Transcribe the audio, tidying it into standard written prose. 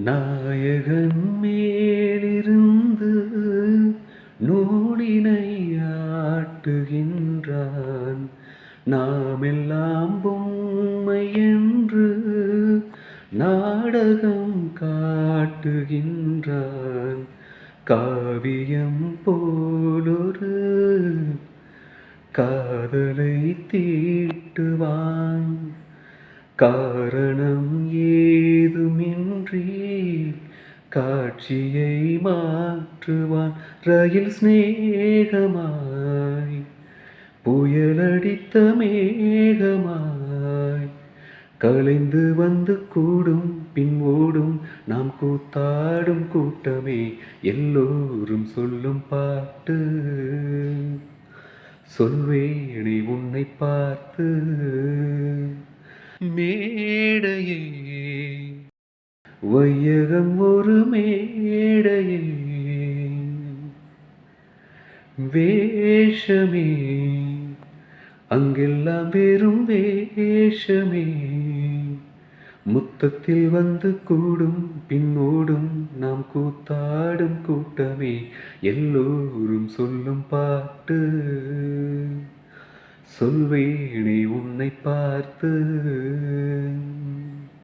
நாயகன் மேலிருந்து நூலினை ஆட்டுகின்றான். நாமெல்லாம் பொம்மை என்று நாடகம் காட்டுகின்றான். காவியம் போலொரு காதலை தீட்டுவான். காரணம் ஏதுமின்றி காட்சியை மாற்றுவான். ரயில் சிநேகமாய் புயலடித்த மேகமாய் கலைந்து வந்து கூடும் பின் ஓடும். நாம் கூத்தாடும் கூட்டமே எல்லோரும் சொல்லும் பாட்டு. சொல்வேனை உன்னை பார்த்து. மேடையே வையகம் ஒரு மேடையே, வேஷமே அங்கெல்லாம் வெறும் வேஷமே. முத்தத்தில் வந்து கூடும் பின்னோடும். நாம் கூத்தாடும் கூட்டமே எல்லோரும் சொல்லும் பாட்டு. சொல்வேனே உன்னை பார்த்து.